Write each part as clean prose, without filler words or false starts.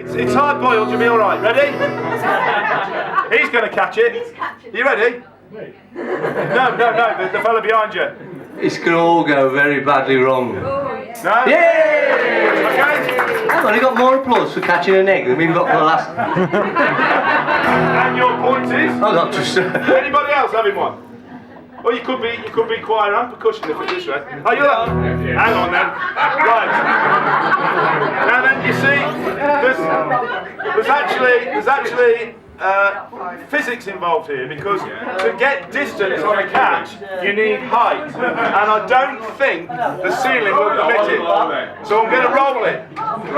It's hard boiled, you'll be alright. Ready? He's going to catch it. You ready? No, the fella behind you. It's going to all go very badly wrong. No? Yay! Okay. Hang on, you got more applause for catching an egg than we've got for the last. And your point is? I got to. Anybody else having one? Well, you could be choir and percussion if it's this way. Oh, you're like, hang on then. Right. Now then, you see, there's actually physics involved here, because to get distance on a catch, you need height, and I don't think the ceiling will permit it. So I'm going to roll it.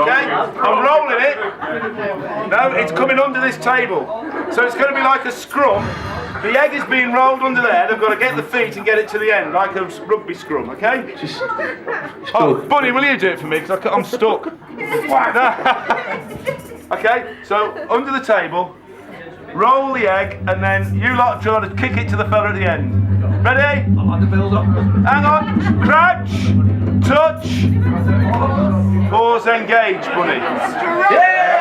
Okay? I'm rolling it. No, it's coming under this table. So it's going to be like a scrum. The egg is being rolled under there. They've got to get the feet and get it to the end, like a rugby scrum. Okay? Oh, Bunny, will you do it for me? Because I'm stuck. Okay. So under the table. Roll the egg, and then you lot try to kick it to the fella at the end. Ready? I like the build up. Hang on. Crouch. Touch. Pause. Engage, Bunny. Yeah!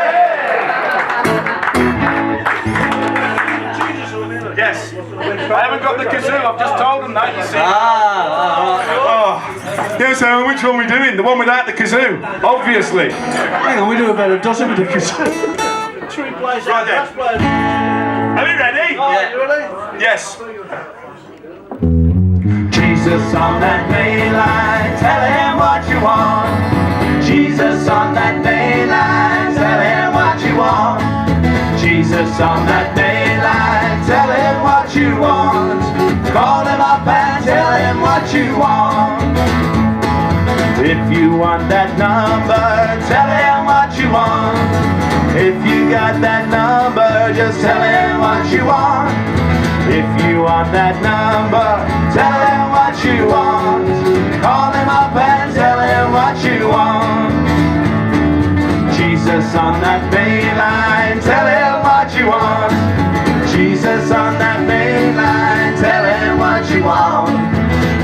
Yes. I haven't got the kazoo. I've just told them that. You see. Oh. Yeah. So which one are we doing? The one without the kazoo, obviously. Hang on, we do a better dozen with the kazoo. Right then. Are we ready? Yeah. You ready? Yes. Jesus on that mainline, tell him what you want. Jesus on that mainline, tell him what you want. Jesus on that mainline, tell him what you want. Call him up and tell him what you want. If you want that number, tell him what you want. If you got that number, just tell him what you want. If you want that number, tell him what you want. Call him up and tell him what you want. Jesus on that mainline, tell him what you want. Jesus on that mainline, tell him what you want.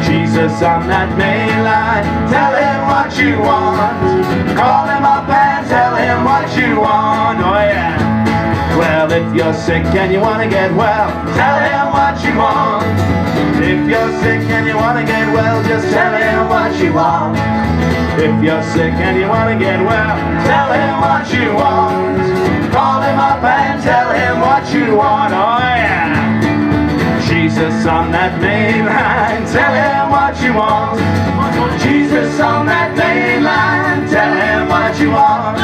Jesus on that mainline, tell him what you want. Call him up and tell him what you want. Oh yeah. Well, if you're sick and you want to get well, tell him what you want. If you're sick and you want to get well, just tell him what you want. If you're sick and you want to get well, tell him what you want. Call him up and tell him what you want. Oh yeah. Jesus on that mainline, tell him what you want. Jesus on that mainline, tell him what you want.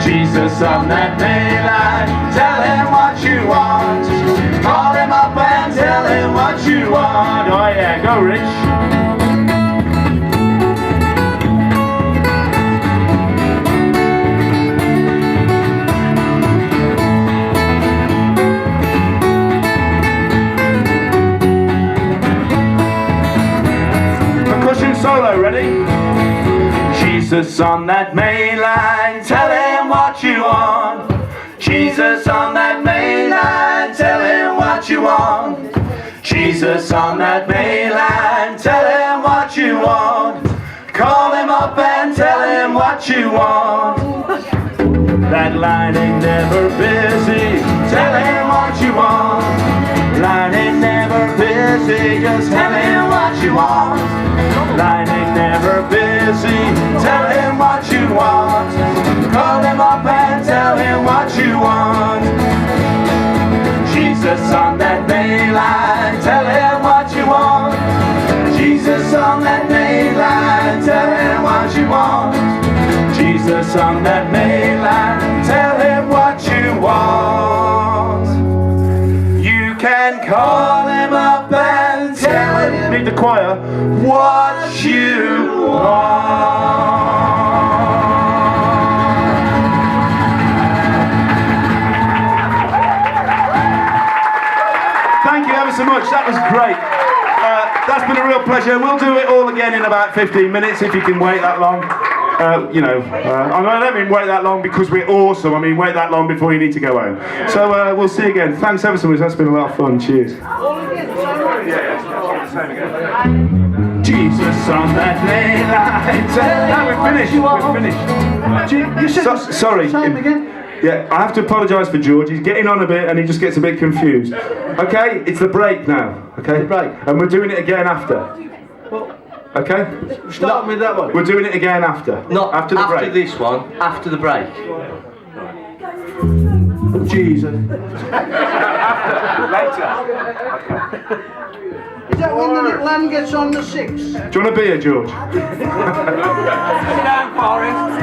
Jesus on that mainline, tell him what you want. Call him up and tell him what you want. Oh yeah, go Rich. Solo, ready? Jesus on that mainline, tell him what you want. Jesus on that mainline, tell him what you want. Jesus on that mainline, tell him what you want. Call him up and tell him what you want. That line ain't never busy, tell him what you want. Line ain't never busy, just tell him what you want. Line ain't never busy, tell him what you want. Call him up and tell him what you want. Jesus on that mainline, tell him what you want. Jesus on that mainline, tell him what you want. Jesus on that mainline, tell him what you want. You can call him up and tell him, need the choir, what you want. Thank you ever so much, that was great. That's been a real pleasure. We'll do it all again in about 15 minutes if you can wait that long. I don't mean wait that long because we're awesome. I mean wait that long before you need to go home. So we'll see you again. Thanks ever so much. That's been a lot of fun. Cheers. Jesus on that mainline. Now we're finished. We're finished. You said Sorry. Same again. Yeah, I have to apologise for George. He's getting on a bit and he just gets a bit confused. Okay, it's the break now. Okay, The break. and we're doing it again after. Okay, Start with that one. we're doing it again after. Not after the break. this one. After the break. Jesus. Later. Is that when the little lamb gets on the 6? Do you want a beer, George? Sit down, Forrest.